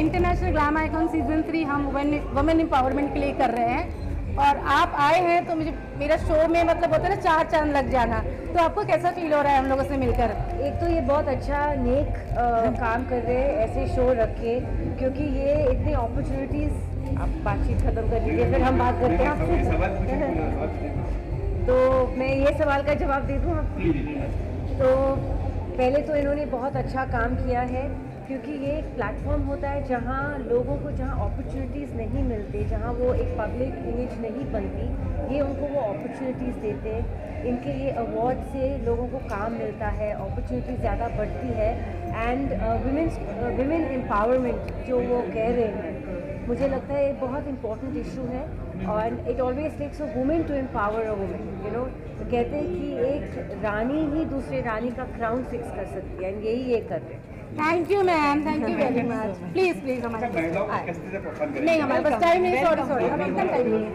International glam icon season 3 हम women empowerment के लिए कर रहे हैं और आप आए हैं तो मुझे मेरा शो में मतलब होता है ना 4 चांद लग जाना। तो आपको कैसा फील हो रहा है हम लोगों से मिलकर? एक तो ये बहुत अच्छा नेक काम कर रहे हैं ऐसे शो रख के, क्योंकि ये इतनी अपॉर्चुनिटीज़। आप बातचीत खत्म कर लीजिए फिर हम बात करते हैं आपसे। तो मैं ये सवाल का जवाब दे दूँ आपको। तो पहले तो इन्होंने बहुत अच्छा काम किया है, क्योंकि ये एक प्लेटफॉर्म होता है जहाँ लोगों को, जहाँ अपॉर्चुनिटीज़ नहीं मिलते, जहाँ वो एक पब्लिक इमेज नहीं बनती, ये उनको वो अपॉर्चुनिटीज़ देते हैं। इनके ये अवार्ड से लोगों को काम मिलता है, अपॉर्चुनिटी ज़्यादा बढ़ती है। एंड विमेन एम्पावरमेंट जो वो कह रहे हैं, मुझे लगता है ये बहुत इंपॉर्टेंट इशू है। और it always takes a women to empower a women, you know. कहते हैं कि एक रानी ही दूसरे रानी का क्राउन फिक्स कर सकती है, एंड यही ये कर रहे हैं। Thank you ma'am, thank you very much. Please please हमारे नहीं, हमारे पास टाइम नहीं। सॉरी सॉरी, हम एकदम टाइम नहीं है।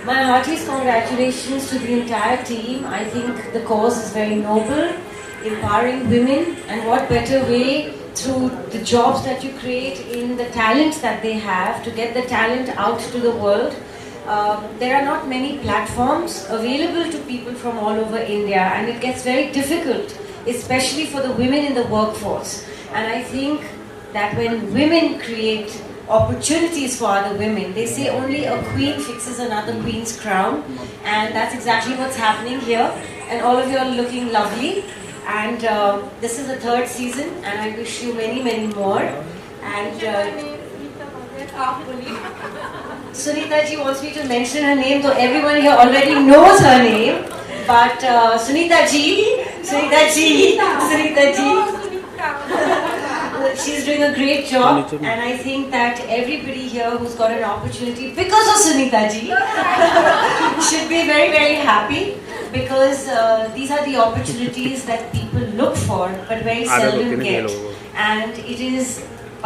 My heartiest congratulations to the entire team. I think the cause is very noble, empowering women, and what better way through the jobs that you create in the talents that they have to get the talent out to the world. There are not many platforms available to people from all over India, and it gets very difficult, especially for the women in the workforce. And I think that when women create opportunities for other women, they say only a queen fixes another queen's crown, and that's exactly what's happening here. And all of you are looking lovely, and this is the 3rd season, and I wish you many many more. And Sunita ji wants me to mention her name, so everyone here already knows her name. But Sunita ji, she's doing a great job, and I think that everybody here who's got an opportunity because of Sunita ji should be very very happy, because these are the opportunities that people look for but very seldom get, and it is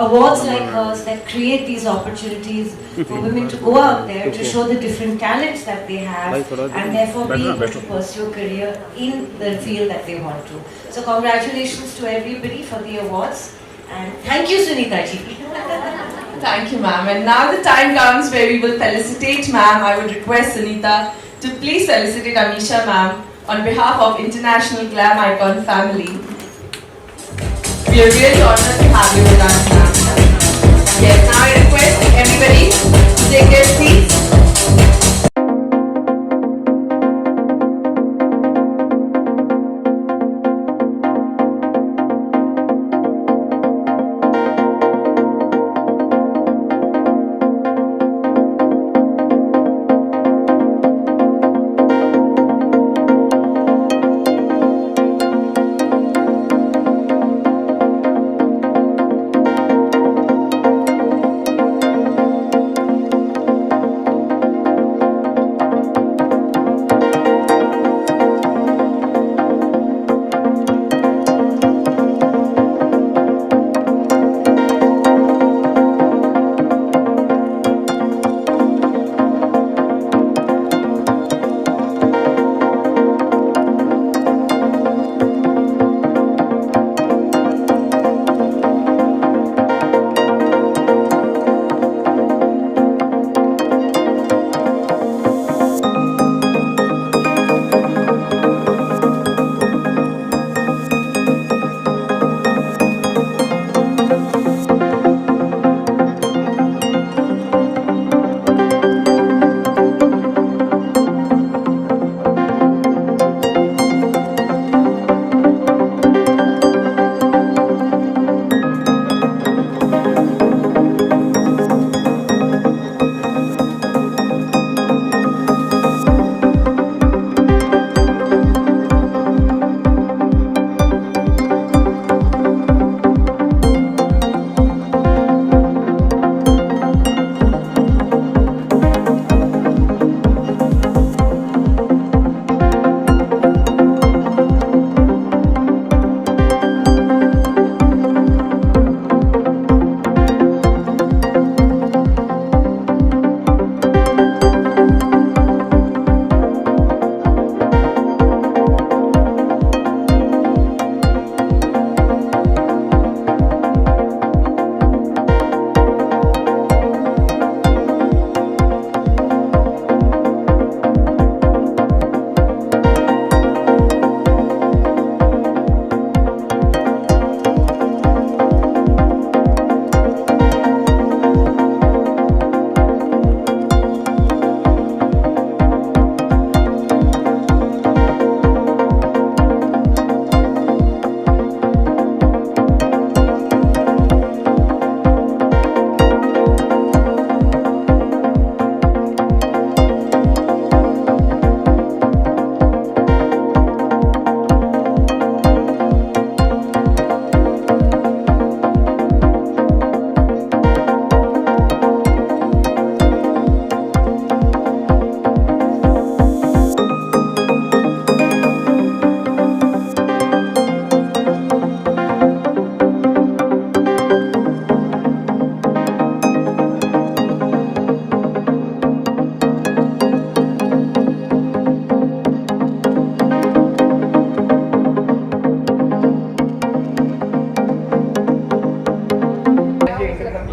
awards like hers that create these opportunities for women to go out there to show the different talents that they have, and therefore be able to pursue a career in the field that they want to. So congratulations to everybody for the awards, and thank you Sunita ji. Thank you ma'am, and now the time comes where we will felicitate ma'am. I would request Sunita to please felicitate Amisha ma'am on behalf of International Glam Icon family. We are really honored to have you with us, ma'am. Yes, now I request everybody to take their seats.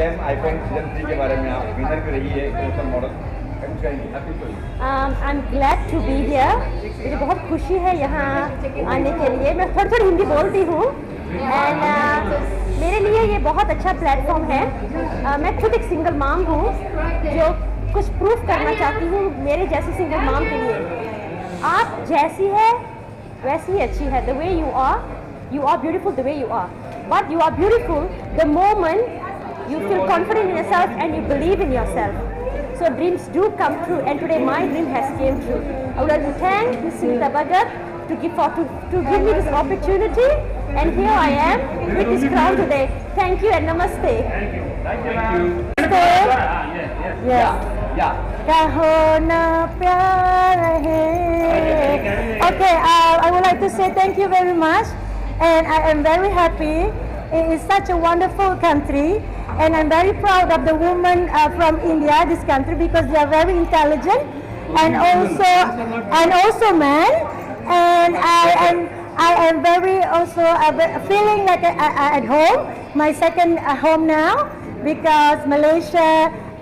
Glam icon season 3 के बारे में, आप winner भी रही है global model. I am glad to be here. मुझे बहुत खुशी है यहाँ आने के लिए। मैं थोड़ी थोड़ी हिंदी बोलती हूँ एंड मेरे लिए ये बहुत अच्छा प्लेटफॉर्म है। मैं खुद एक सिंगल माम हूँ जो कुछ प्रूफ करना चाहती हूँ मेरे जैसी सिंगल माम के लिए। आप जैसी है वैसी ही अच्छी है। The way you are beautiful the way you are, but you are beautiful the moment you feel confident in yourself and you believe in yourself. So dreams do come true, and today my dream has came true. I would like to thank Ms. Sunita Bhagat to give me this opportunity, and here I am with this crowd today. Thank you and namaste. कहो ना प्यार है. Okay, I would like to say thank you very much, and I am very happy. It is such a wonderful country, and I'm very proud of the women from India, this country, because they are very intelligent and also men. And I am very also feeling like at home, my second home now, because Malaysia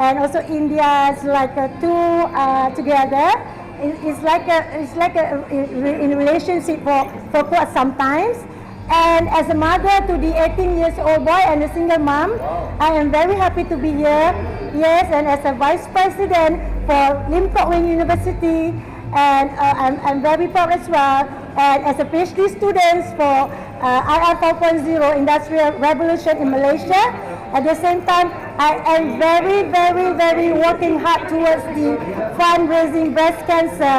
and also India is like two together. It's like a in relationship for quite some times. And as a mother to the 18 years old boy and a single mom, I am very happy to be here. Yes, and as a vice president for Lim Kok Wing University, and I'm very proud as well. And as a PhD student for IR 4.0 Industrial Revolution in Malaysia. At the same time, I am very working hard towards the fundraising breast cancer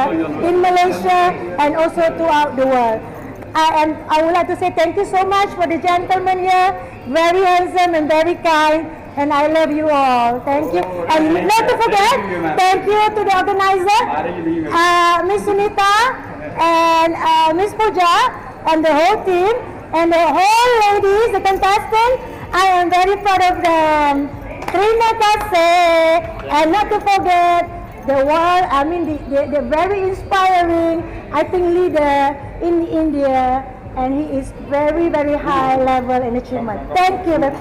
in Malaysia and also throughout the world. I would like to say thank you so much for the gentleman here, very handsome and very kind, and I love you all. Thank you. And not to forget, thank you to the organizer, Ms. Sunita and Ms. Pooja and the whole team and the whole ladies, the contestants. I am very proud of them. Trina Kase, and not to forget the world, I mean the very inspiring, I think, leader in India, and he is very high level in achievement. Thank you. Come.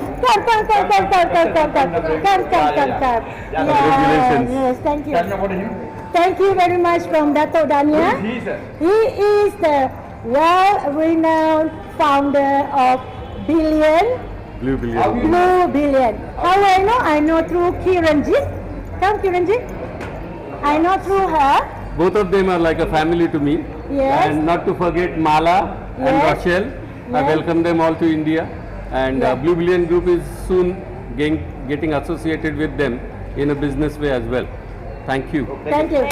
Yes, thank you. Thank you very much from Dato' Dania. He is the well-renowned founder of Blue Billion. How I know? I know through Kiranjit. Come, Kiranjit. I know through her. Both of them are like a family to me. Yes. And not to forget Mala and Yes. Rochelle. I Yes. welcome them all to India. And Yes. Blue Billion Group is soon getting associated with them in a business way as well. Thank you. Thank you.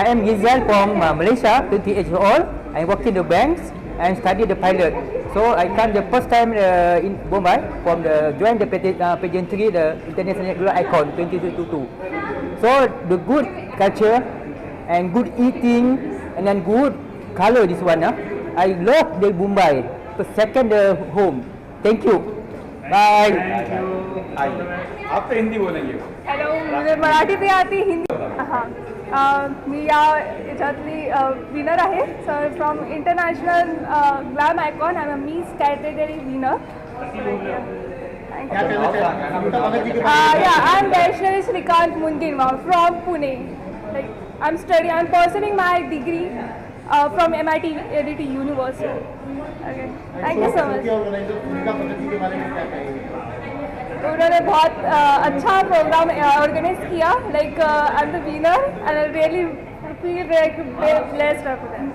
I am Gizal from Malaysia, 20 years old. I work in the banks and study the pilot. So I come the first time in Bombay from join the pageantry, the International Global Icon 2022. So the good culture and good eating and then good color this one. I love the Mumbai. So second home. Thank you. Bye. आप तो हिंदी बोलेंगे। Hello, मुझे Marathi B आती, हिंदी हां. मी या याच्यातली winner आहे. So from international glam icon I am Miss category winner. Yeah, I'm Vaishnavi Srikant Mundinwa from Pune. I'm pursuing my degree from MIT ADT University. Okay. Thank you so much. उन्होंने बहुत अच्छा programme organise किया. Like I am the winner and I really feel very blessed for that.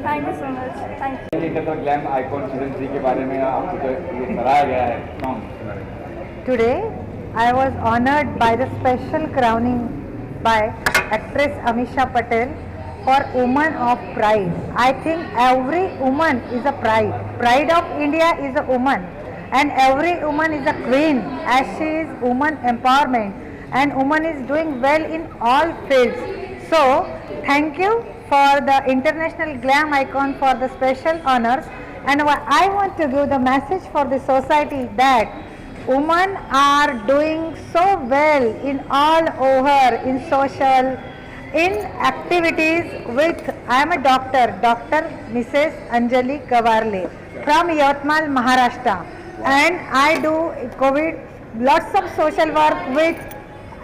Thank you so much. Thank you. Glam icon season 3 के बारे में आपको जो ये सराहा गया है. Today, I was honored by the special crowning by actress Amisha Patel for Woman of Pride. I think every woman is a pride. Pride of India is a woman. And every woman is a queen, as she is woman empowerment, and woman is doing well in all fields. So thank you for the International Glam Icon for the special honors, and I want to give the message for the society that women are doing so well in all over, in social, in activities with, I am a doctor, Dr. Mrs. Anjali Kawarle from Yatmal, Maharashtra. and I do COVID lots of social work with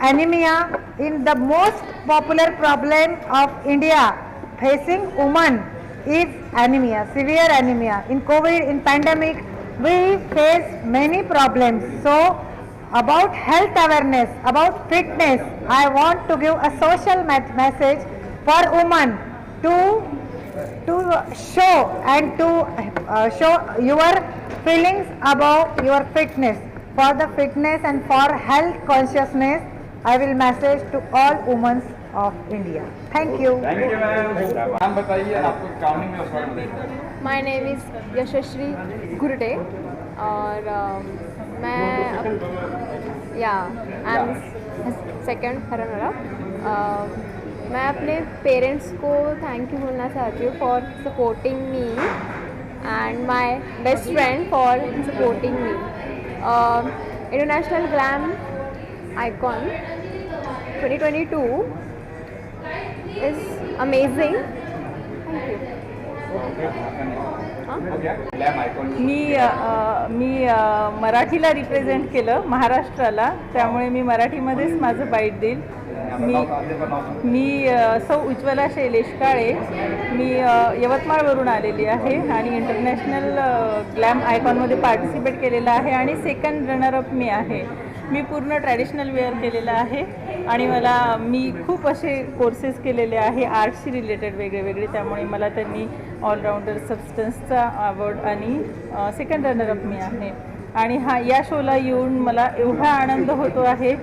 anemia in the most popular problem of India facing women is anemia, severe anemia. In COVID, in pandemic, we face many problems. So about health awareness, about fitness, I want to give a social message for women to show and to show your feelings about your fitness. For the fitness and for health consciousness, I will message to all women of India. Thank you. Thank you ma'am. नाम बताइए, आपको counting में स्वागत है। My name is यशस्वी गुरडे और मैं I am second runner up. मैं अपने पेरेंट्स को थैंक यू बोलना चाहती हूँ for supporting me and my best friend for supporting me. International glam icon 2022 is amazing. मी मराठीला रिप्रेझेंट केलं, महाराष्ट्राला, त्यामुळे मी मराठीमध्येच माझं बाईट देईल. मी सौ उज्ज्वला शैलेश काळे, मी यवतमाळवरून आलेली आहे आणि इंटरनॅशनल ग्लॅम आयकॉनमध्ये पार्टिसिपेट केलेलं आहे आणि सेकंड रनरअप मी आहे. मी पूर्ण ट्रॅडिशनल वेअर केलेलं आहे आणि मी खूप असे कोर्सेस केलेले आहे आर्ट्सशी रिलेटेड वेगळे, त्यामुळे मला त्यांनी ऑलराऊंडर सबस्टन्सचा अवॉर्ड आणि सेकंड रनरअप मी आहे. आणि या शोला येऊन मला एवढा आनंद होतो आहे.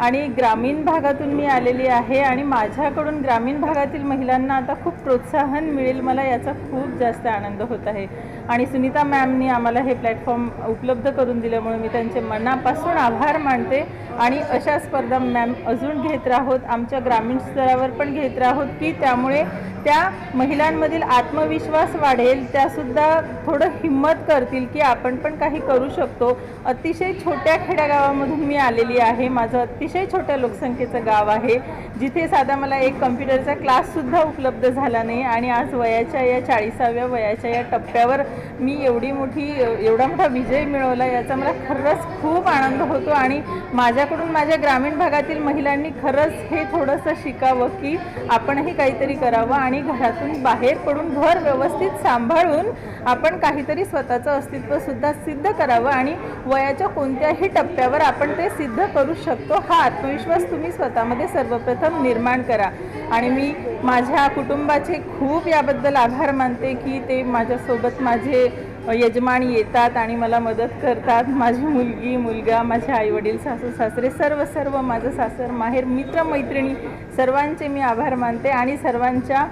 आणि ग्रामीण भागातून मी आलेली आहे आणि माझ्याकडून ग्रामीण भागातील महिलांना आता खूप प्रोत्साहन मिळेल, मला याचा खूप जास्त आनंद होत आहे. आणि सुनीता मॅमनी आम्हाला हे प्लॅटफॉर्म उपलब्ध करून दिल्यामुळे मी त्यांचे मनापासून आभार मानते. आणि अशा स्पर्धा मॅम अजून घेत राहोत, आमच्या ग्रामीण स्तरावर पण घेत राहोत, की त्यामुळे त्या महिलांमधील आत्मविश्वास वाढेल, त्यासुद्धा थोडं हिम्मत करतील की आपण पण काही करू शकतो. अतिशय छोट्या खेड्यागावामधून मी आलेली आहे. माझं अतिशय छोट्या लोकसंख्येचं गाव आहे, जिथे साधा मला एक कम्प्युटरचा क्लाससुद्धा उपलब्ध झाला नाही. आणि आज वयाच्या या 40व्या वयाच्या या टप्प्यावर मी एवढा मोठा विजय मिळवला, याचा मला खरंच खूप आनंद होतो. आणि माझ्याकडून माझ्या ग्रामीण भागातील महिलांनी खरंच हे थोडंसं शिकावं की आपणही काहीतरी करावं आणि घरातून बाहेर पडून घर व्यवस्थित सांभाळून आपण काहीतरी स्वतःचं अस्तित्वसुद्धा सिद्ध करावं आणि वयाच्या कोणत्याही टप्प्यावर आपण ते सिद्ध करू शकतो, हा आत्मविश्वास तुम्ही स्वतःमध्ये सर्वप्रथम निर्माण करा. आणि मी माझ्या कुटुंबाचे खूप याबद्दल आभार मानते की ते माझ्यासोबत माझे यजमान येतात आणि मला मदत करतात. माझी मुलगी, मुलगा, माझे आईवडील, सासू सासरे, सर्व माझं सासर माहेर, मित्रमैत्रिणी, सर्वांचे मी आभार मानते. आणि सर्वांच्या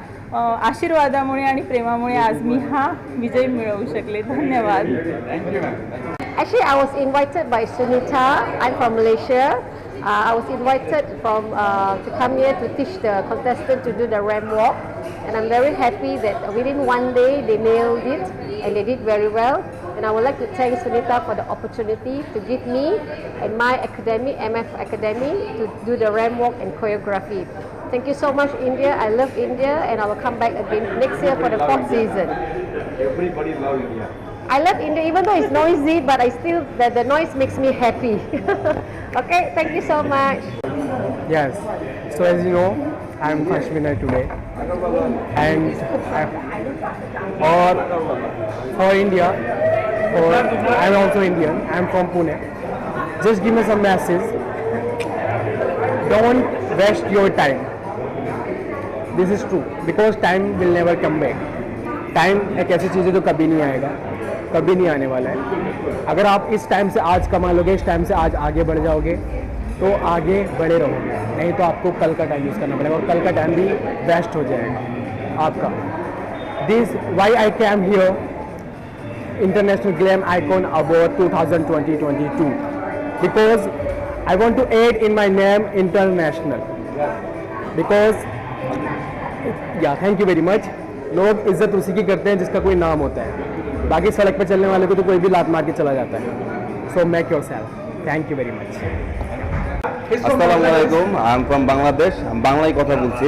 आशीर्वादामुळे आणि प्रेमामुळे आज मी हा विजय मिळवू शकले. धन्यवाद. Actually, I was invited by Sunita. I'm from Malaysia. I was invited to come here to teach the contestants to do the ramp walk, and I'm very happy that within one day they nailed it and they did very well. And I would like to thank Sunita for the opportunity to give me and my academy, MF Academy, to do the ramp walk and choreography. Thank you so much, India. I love India, and I will come back again next year for the 4th season. Everybody loves India. I love India, even though it's noisy, but the noise makes me happy. Okay, thank you so much. Yes, so as you know, I am first winner today, and for India, I am also Indian, I am from Pune. Just give me some message, don't waste your time. This is true, because time will never come back. Time एक ऐसी चीज़ है जो कभी नहीं आएगा, कभी नहीं आने वाला है. अगर आप इस टाइम से आज कमा लोगे, इस टाइम से आज आगे बढ़ जाओगे, तो आगे बढ़े रहोगे. नहीं तो आपको कल का टाइम यूज़ करना पड़ेगा और कल का टाइम भी वेस्ट हो जाएगा आपका. This why I came here international glam icon award 2020-22 because I want to add in my name international. Because thank you very much. लोग इज्जत उसी की करते हैं जिसका कोई नाम होता है, बाकी सड़क पर चलने वाले को तो कोई भी लात मार के चला जाता है. So make yourself. Thank you very much. আসসালামু আলাইকুম, আই এম ফ্রম বাংলাদেশ. আমি বাংলায় কথা বলছি.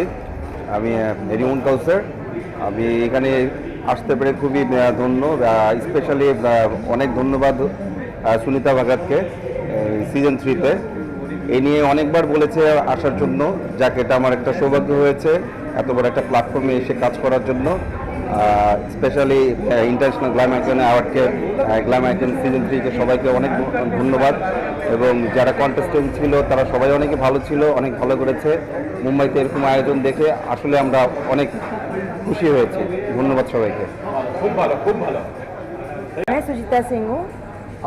আমি রিমন কাউসার. আমি এখানে আসতে পেরে খুবই ধন্য, স্পেশালি অনেক ধন্যবাদ সুনিতা ভাগাতকে সিজন 3-তে। এই নিয়ে অনেকবার বলেছে আসার জন্য, যাকে এটা আমার একটা সৌভাগ্য হয়েছে এত বড় একটা প্ল্যাটফর্মে এসে কাজ করার জন্য। স্পেশালি ইন্টারন্যাশনাল গ্ল্যাম আইকন অ্যাওয়ার্ডকে, গ্ল্যাম আইকন সিজন 3-কে সবাইকে অনেক ধন্যবাদ। এবং যারা কন্টেস্টেন্ট ছিল তারা সবাই অনেকে ভালো ছিল, অনেক ভালো করেছে। মুম্বাইতে এরকম আয়োজন দেখে আসলে আমরা অনেক খুশি হয়েছি। ধন্যবাদ সবাইকে। খুব ভালো, খুব ভালো। मैं सुजीता सिंह हूँ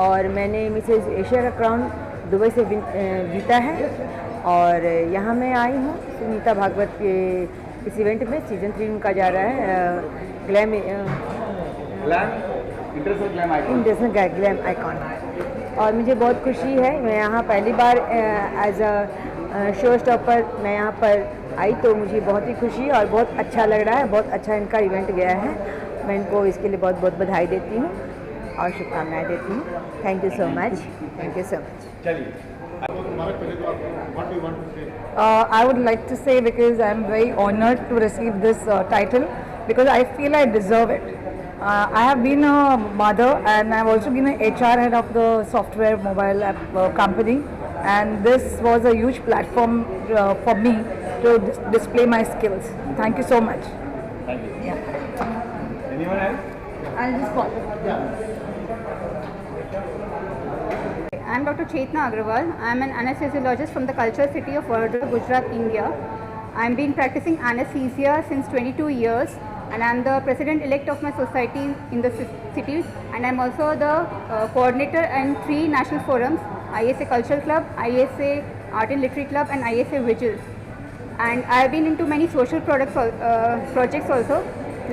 और मैंने मिसेज एशिया का क्राउन दुबई से जीता है और यहाँ मैं आई हूँ सुनीता भागवत के इस इवेंट में। सीजन 3 उनका जा रहा है ग्लैम इंटरनेशनल ग्लैम आइकॉन। और मुझे बहुत खुशी है, मैं यहाँ पहली बार एज अ शो स्टॉपर मैं यहाँ पर आई, तो मुझे बहुत ही खुशी और बहुत अच्छा लग रहा है। बहुत अच्छा इनका इवेंट गया है, मैं इनको इसके लिए बहुत बहुत बधाई देती हूँ और शुभकामनाएं देती हूँ। Thank you so much, thank you so much. I would like to say, because I am very honored to receive this title, because I feel I deserve it. I have been a mother and I have also been an HR head of the software mobile app company, and this was a huge platform for me to display my skills. Thank you so much. Thank you. Yeah. Anyone else? I'll just call. I'm Dr. Chetna Agrawal. I'm an anesthesiologist from the cultural city of Vadodara, Gujarat, India. I've been practicing anesthesia since 22 years, and I'm the president-elect of my society in the city, and I'm also the coordinator in 3 national forums: ISA Cultural Club, ISA Art and Literary Club, and ISA Vigils. And I've been into many social projects also.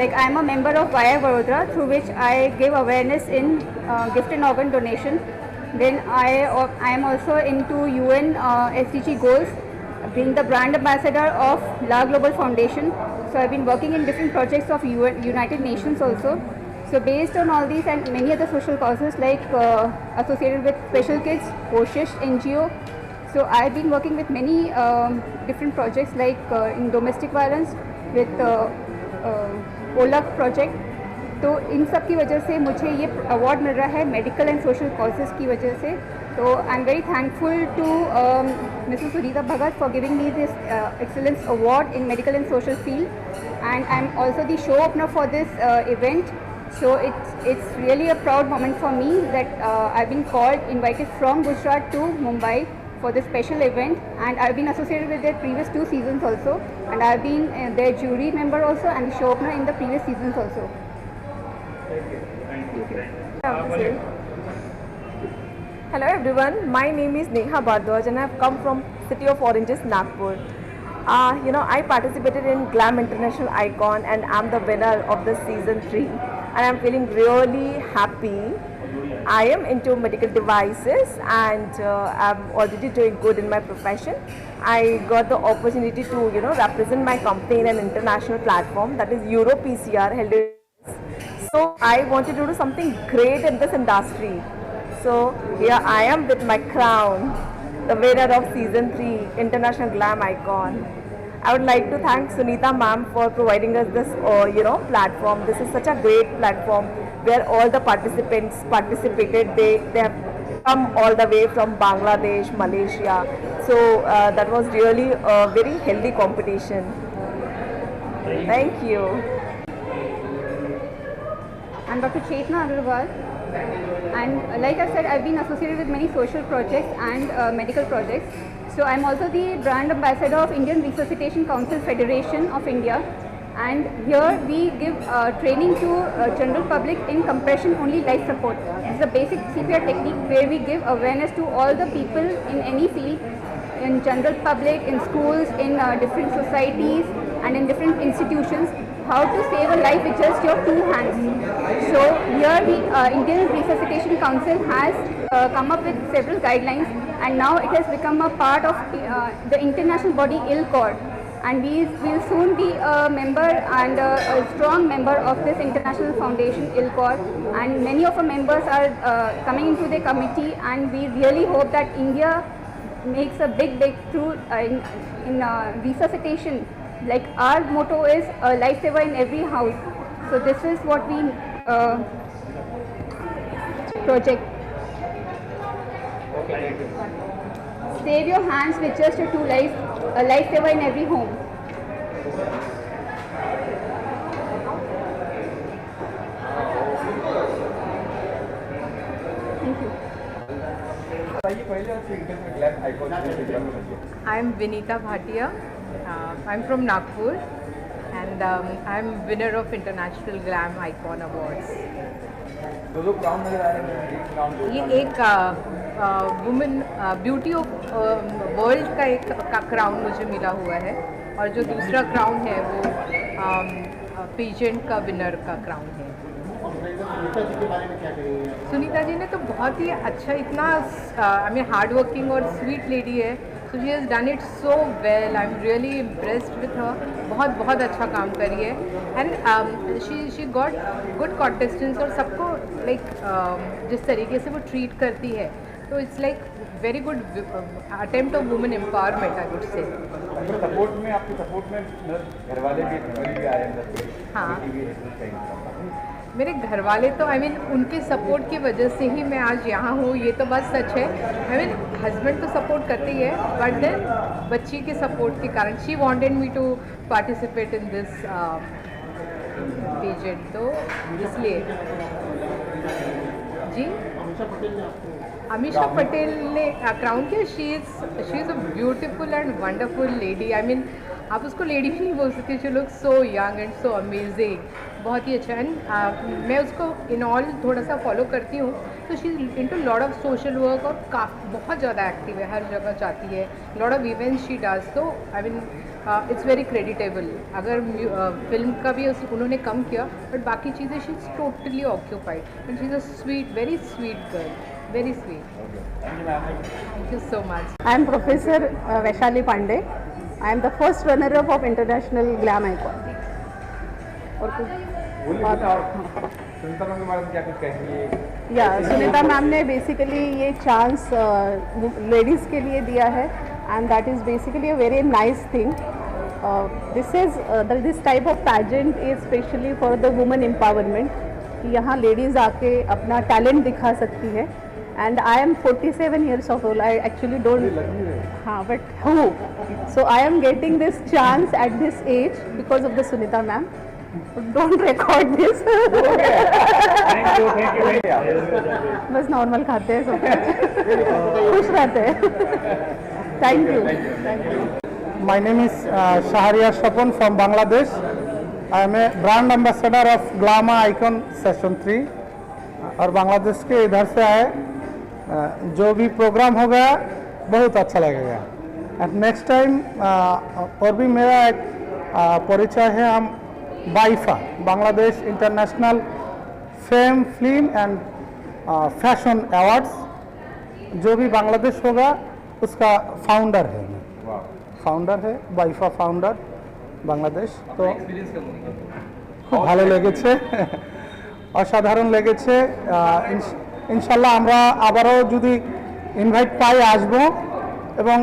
Like, I'm a member of Via Vadodara, through which I give awareness in gift and organ donation. Then I am also into UN SDG goals, being the brand ambassador of La Global Foundation. So I've been working in different projects of United Nations also. So based on all these and many other social causes, like associated with Special Kids, Koshish NGO. So I've been working with many different projects, like in domestic violence with OLAC project. तो इन सब की वजह से मुझे ये award मिल रहा है medical and social causes की वजह से। तो I am very thankful to Mrs Sunita Bhagat for giving me this excellence award in medical and social field, and I am also the show opener for this event. So it's really a proud moment for me that I've been invited from Gujarat to Mumbai for this special event, and I've been associated with their previous 2 seasons also, and I've been their jury member also and the show opener in the previous seasons also. Hello everyone, my name is Neha Bardwaj and I have come from City of Oranges, Nagpur. I participated in Glam International Icon and I'm the winner of the season 3, and I'm feeling really happy. I am into medical devices and I'm already doing good in my profession. I got the opportunity to represent my company in an international platform, that is EuroPCR held in. So I wanted to do something great in this industry. So here I am with my crown, the winner of season 3 International Glam Icon. I would like to thank Sunita ma'am for providing us this platform. This is such a great platform where all the participants participated. They have come all the way from Bangladesh, Malaysia. So that was really a very healthy competition. Thank you. I'm Dr. Chetna Agrawal, and like I said, I've been associated with many social projects and medical projects. So I'm also the brand ambassador of Indian Resuscitation Council Federation of India, and here we give training to general public in compression only life support. It's a basic CPR technique where we give awareness to all the people in any field, in general public, in schools, in different societies and in different institutions, how to save a life with just your 2 hands. So here the Indian Resuscitation Council has come up with several guidelines, and now it has become a part of the international body ILCOR, and we will soon be a member and a strong member of this international foundation ILCOR, and many of our members are coming into the committee, and we really hope that India makes a big breakthrough in resuscitation. Like, our motto is a lifesaver in every house. So this is what we project. Save your hands with just a lifesaver in every home. I'm Vinita Bhatia. I'm from Nagpur and I'm winner of International Glam Icon Awards. ये एक women beauty of world का एक crown मुझे मिला हुआ है और जो दूसरा क्राउन है वो पेजेंट का विनर का क्राउन है। सुनीता जी ने तो बहुत ही अच्छा इतना हार्ड वर्किंग और स्वीट लेडी है। So she has done it so well. I am really impressed with her. बहुत अच्छा काम करी है and she got good contestants और सबको लाइक जिस तरीके से वो ट्रीट करती है तो it's like very good attempt of women empowerment I would say. आपके सपोर्ट में घर वाले भी आए हैं। हाँ, मेरे घर वाले तो उनके सपोर्ट की वजह से ही मैं आज यहाँ हूँ, ये तो बात सच है। हस्बैंड तो सपोर्ट करते ही है बट देन बच्ची के सपोर्ट के कारण she wanted me to participate in this pageant, तो इसलिए जी अमीषा पटेल ने क्राउन किया। She is a beautiful and wonderful lady. आप उसको लेडी भी नहीं बोल सकते। She look so young and so amazing. बहुत ही अच्छा एंड मैं उसको इन ऑल थोड़ा सा फॉलो करती हूँ। तो she into lot of social work और बहुत ज़्यादा एक्टिव है, हर जगह जाती है। Lot of events she does. तो इट्स वेरी क्रेडिटेबल। अगर फिल्म का भी उन्होंने कम किया बट बाकी चीज़ें she is totally occupied and she is a sweet, very sweet girl, very sweet. Thank you so much. I am Professor Vaishali Pandey. I am the first runner-up of International Glam Icon. और Sunita ma'am के बारे में क्या कुछ कहेंगे? Sunita ma'am ने basically ये chance ladies के लिए दिया है and that is basically a very nice thing. This type of pageant is specially for the women empowerment. यहाँ लेडीज़ आके अपना टैलेंट दिखा सकती है. And I am 47 years of old. I actually don't. But who? So I am getting this chance at this age because of the Sunita ma'am. Don't record this. बस normal खाते हैं सब, खुश रहते हैं. Thank you. My name is Shahriar Shapon from Bangladesh. I am a brand ambassador of Glamour Icon Session 3 और बांग्लादेश के इधर से आए. जो भी प्रोग्राम होगा बहुत अच्छा लगेगा. एंड नेक्स्ट टाइम और भी मेरा एक परिचय है. हम BIFA Bangladesh international fame film and fashion awards जो भी बांग्लादेश होगा उसका फाउंडर है. BIFA founder Bangladesh. তো খুব ভালো লেগেছে, অসাধারণ লেগেছে. ইনশাল্লাহ আমরা আবারও যদি ইনভাইট পাই আসবো. এবং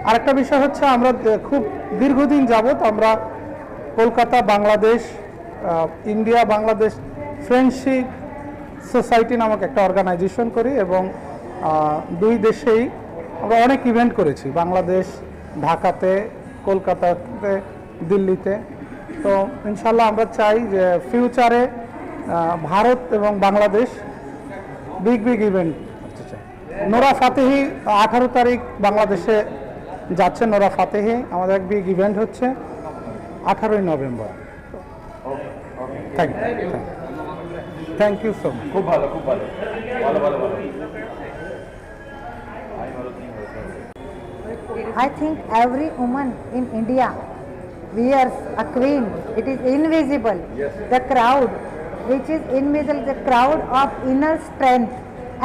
আরেকটা বিষয় হচ্ছে আমরা খুব দীর্ঘদিন যাবত আমরা Kolkata Bangladesh India Bangladesh friendship society নামক একটা অর্গানাইজেশন করি এবং দুই দেশেই আমরা অনেক ইভেন্ট করেছি. বাংলাদেশ ঢাকাতে, কলকাতাতে, দিল্লিতে. তো ইনশাল্লাহ আমরা চাই যে ফিউচারে ভারত এবং বাংলাদেশ বিগ ইভেন্ট করতে চাই. নোরা ফাতেহি 18 তারিখ বাংলাদেশে যাচ্ছে. নোরা ফাতেহি আমাদের এক বিগ ইভেন্ট হচ্ছে 18ই November. Thank you so much. খুব ভালো. I think every woman in India wears a queen. It is invisible. Yes. The crowd, which is invisible, the crowd of inner strength.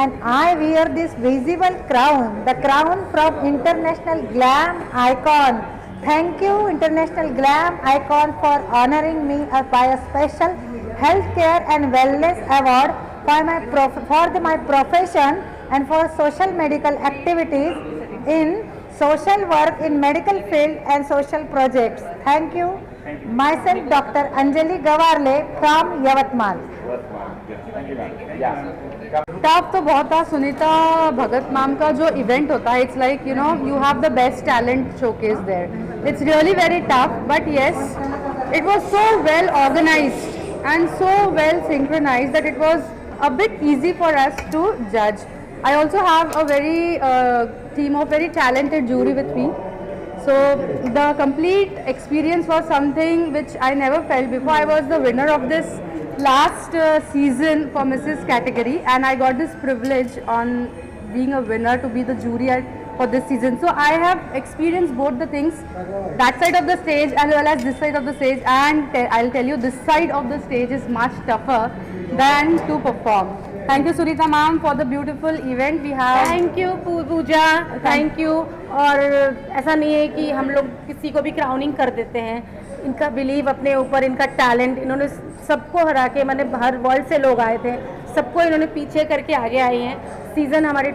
And I wear this visible crown, the crown from International Glam Icon. Thank you, International Glam Icon, for honoring me by a special healthcare and wellness award for my profession and for social medical activities in social work in medical field and social projects. Thank you. Myself, Dr. Anjali Gawarle from Yavatmal. Thank you, ma'am. Yeah. Tough तो बहुत था। सुनीता भगत ma'am का जो event होता है, it's like you know you have the best talent showcase there. It's really very tough, but yes it was so well organized and so well synchronized that it was a bit easy for us to judge. I also have a very team of very talented jury with me, so the complete experience was something which I never felt before. I was the winner of this last season for Mrs. category, and I got this privilege on being a winner to be the jury for this season. So I have experienced both the things, that side of the stage as well as this side of the stage, and I'll tell you this side of the stage is much tougher than to perform. Thank you Sunita ma'am for the beautiful event we have. Thank you Pooja, thank you। और ऐसा नहीं है कि हम लोग किसी को भी क्राउनिंग कर देते हैं, इनका बिलीव अपने ऊपर, इनका टैलेंट, इन्होंने सबको हरा के, मैंने हर वर्ल्ड से लोग आए थे, सबको इन्होंने पीछे करके आगे आए हैं। सीज़न हमारे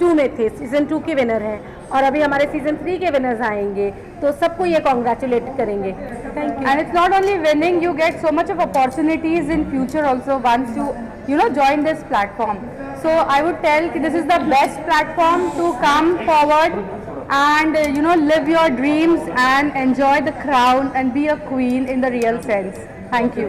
2 में थे, सीज़न 2 के विनर हैं, और अभी हमारे सीज़न 3 के विनर्स आएंगे, तो सबको ये कॉन्ग्रेचुलेट करेंगे। Thank you. And it's not only winning, you get so much of opportunities in future also once you know join this platform. So I would tell this is the best platform to come forward and you know live your dreams and enjoy the crown and be a queen in the real sense. Thank you.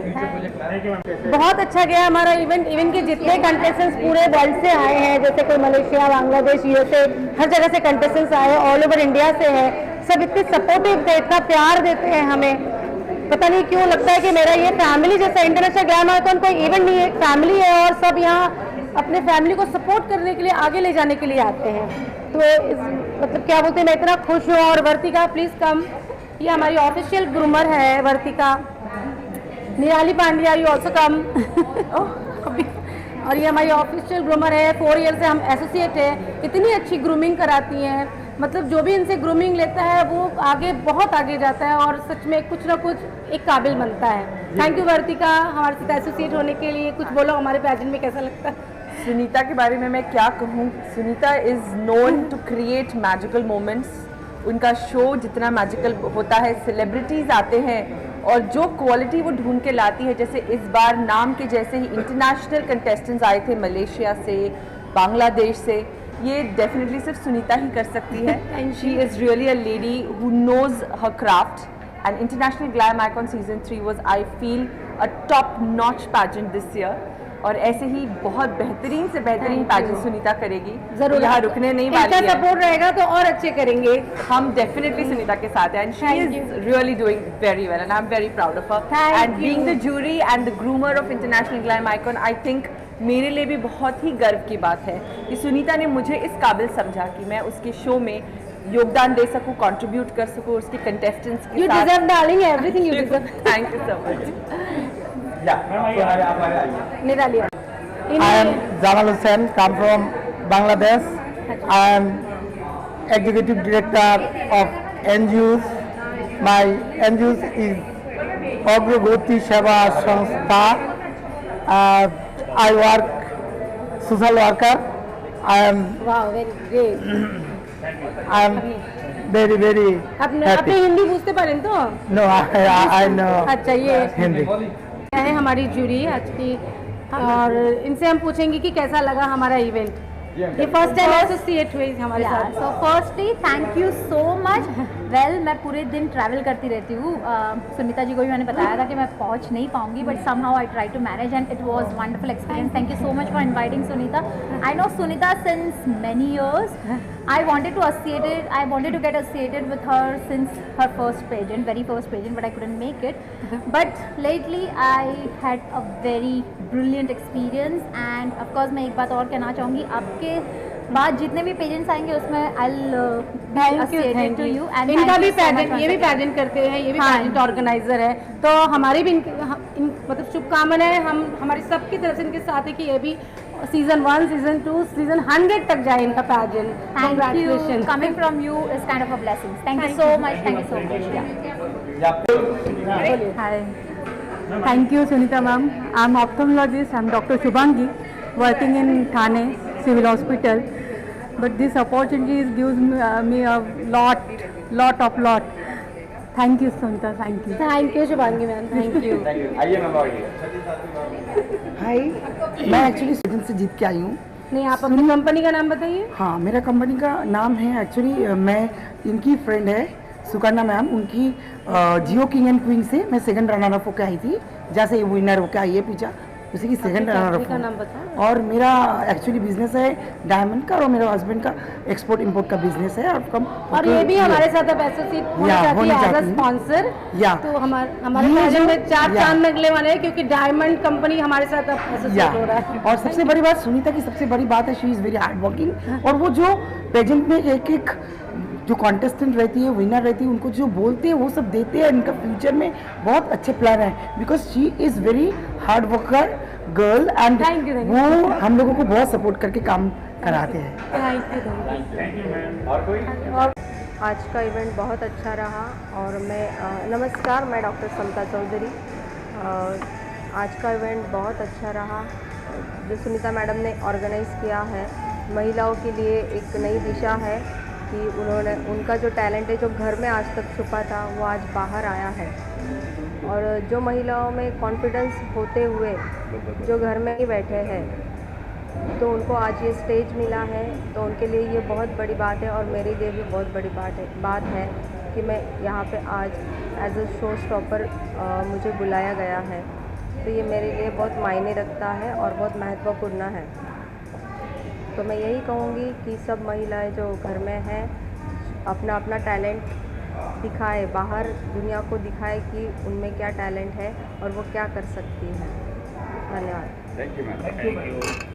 बहुत अच्छा गया हमारा event के जितने contestants पूरे world से आए हैं, जैसे कोई मलेशिया, बांग्लादेश, यूएसए, हर जगह से कंटेस्टेंट्स आए, ऑल ओवर इंडिया से हैं, सब इतने सपोर्टिव थे, इतना प्यार देते हैं हमें। पता नहीं क्यों लगता है कि मेरा ये फैमिली जैसा इंटरनेशनल ग्लैम आइकॉन कोई इवेंट नहीं है, एक फैमिली है, और सब यहाँ अपने फैमिली को सपोर्ट करने के लिए, आगे ले जाने के लिए आते हैं। तो मतलब क्या बोलते हैं, मैं इतना खुश हूँ। और वर्तिका प्लीज़ कम, ये हमारी ऑफिशियल ग्रूमर है वर्तिका। निराली पांड्या यू ऑल्सो कम। और ये हमारी ऑफिशियल ग्रूमर है, 4 ईयर से हम एसोसिएट है, इतनी अच्छी ग्रूमिंग कराती हैं, मतलब जो भी इनसे ग्रूमिंग लेता है वो आगे बहुत आगे जाता है और सच में कुछ ना कुछ एक काबिल बनता है। थैंक यू वर्तिका हमारे साथ एसोसिएट होने के लिए। कुछ बोलो हमारे पैजेंट में कैसा लगता है? सुनीता के बारे में मैं क्या कहूँ, Sunita is known to create magical moments. उनका शो जितना मैजिकल होता है, सेलिब्रिटीज़ आते हैं और जो क्वालिटी वो ढूंढ के लाती है, जैसे इस बार नाम के जैसे ही इंटरनेशनल कंटेस्टेंट्स आए थे मलेशिया से, बांग्लादेश से, ये डेफिनेटली सिर्फ सुनीता ही कर सकती है। She is really a lady who knows her craft and international glam icon season 3 was I feel a top notch pageant this year, और ऐसे ही बहुत बेहतरीन से बेहतरीन पैजेंट सुनीता करेगी। जरूर, यहाँ रुकने नहीं वाली है, सपोर्ट रहेगा तो और अच्छे करेंगे। हम डेफिनेटली सुनीता के साथ हैं, and she is really doing very well and I am very proud of her. And being the jury and the groomer of international glam icon, I think मेरे लिए भी बहुत ही गर्व की बात है कि सुनीता ने मुझे इस काबिल समझा कि मैं उसके शो में योगदान दे सकूं, कंट्रीब्यूट कर सकूं उसके कंटेस्टेंट्स के साथ। You deserve darling everything you deserve. Thank you so much. I am Jamal Hussain, come from Bangladesh. I am executive director of NGOs. My NGOs is Agragoti Seva Sanstha. I work social worker. I am. Wow, very great. I am very अपने happy. Hindi पूछते पारें तो? No, I know. अच्छा, ये हिंदी है हमारी jury आज की, और इनसे हम पूछेंगे कि कैसा लगा हमारा इवेंट। ये फर्स्ट टाइम एसोसिएट हुई हमारे साथ। So firstly thank you so much. Well, मैं पूरे दिन ट्रैवल करती रहती हूँ। सुनीता जी को भी मैंने बताया था कि मैं पहुँच नहीं पाऊँगी, but somehow I try to manage and it was wonderful experience. Thank you so much for inviting Sunita. I know Sunita since many years. I wanted to get associated with her since her first pageant, very first pageant, but I couldn't make it. But lately I had a very brilliant experience, and of course मैं एक बात और कहना चाहूँगी, आपके बाद जितने भी पेजेंट्स आएंगे उसमें I'll be associated to you. And इनका भी पैजेंट, ये भी पैजेंट करते हैं, ये भी पैजेंट ऑर्गेनाइजर है, तो हमारी भी मतलब शुभकामनाएं हम हमारी सबकी तरफ से इनके साथ है कि ये भी सीजन 1, सीजन 2, सीजन 100 तक जाए इनका pageant. Thank you. Coming from you is kind of a blessing. Thank you so much. Thank you so much. Hi. Thank you, Sunita ma'am. I'm ophthalmologist. I'm Dr. Shubhangi, working in Thane Civil Hospital. But this opportunity gives me a lot. Thank you Sunita, thank you Shubhangi ma'am, thank you. आइए ma'am आइए। हाय, मैं actually Sweden से जीत के आई हूँ। नहीं, आप अपनी company का नाम बताइए। हाँ, मेरा कंपनी का नाम है एक्चुअली, मैं इनकी फ्रेंड है सुकन्या मैम, उनकी जियो किंग एंड क्वीन से मैं सेकंड रनर अप होकर आई थी, जैसे ये विनर होकर आई है पूजा, उसी की सेकंड रनर अप। नाम बताओ। और मेरा एक्चुअली बिजनेस है डायमंड का, और मेरा हस्बैंड का एक्सपोर्ट इंपोर्ट का बिजनेस है। और ये भी हमारे साथ अब एसोसिएट होना चाहती है एज अ स्पॉन्सर। तो हमारे प्रोजेक्ट में 4 चांद लगने वाले हैं, क्योंकि डायमंड कंपनी हमारे साथ अब एसोसिएट हो रहा है। और सबसे बड़ी बात सुनीता की सबसे बड़ी बात है, she is very hard working. और वो जो पेजेंट में एक एक जो कॉन्टेस्टेंट रहती है, विनर रहती है, उनको जो बोलते हैं वो सब देते हैं। इनका फ्यूचर में बहुत अच्छे प्लान है, because she is very hard worker girl, and वो हम लोगों को बहुत सपोर्ट करके काम कराते हैं। और कोई? आज का इवेंट बहुत अच्छा रहा। और नमस्कार, मैं डॉक्टर समता चौधरी। आज का इवेंट बहुत अच्छा रहा, जो सुनीता मैडम ने ऑर्गेनाइज़ किया है। महिलाओं के लिए एक नई दिशा है कि उनका जो टैलेंट है, जो घर में आज तक छुपा था, वो आज बाहर आया है। और जो महिलाओं में कॉन्फिडेंस होते हुए जो घर में ही बैठे हैं, तो उनको आज ये स्टेज मिला है, तो उनके लिए ये बहुत बड़ी बात है। और मेरे लिए भी बहुत बड़ी बात है कि मैं यहाँ पे आज एज अ शो स्टॉपर मुझे बुलाया गया है। तो ये मेरे लिए बहुत मायने रखता है और बहुत महत्वपूर्ण है। तो मैं यही कहूँगी कि सब महिलाएं जो घर में हैं, अपना अपना टैलेंट दिखाए, बाहर दुनिया को दिखाए कि उनमें क्या टैलेंट है और वो क्या कर सकती हैं। धन्यवाद। Thank you ma'am.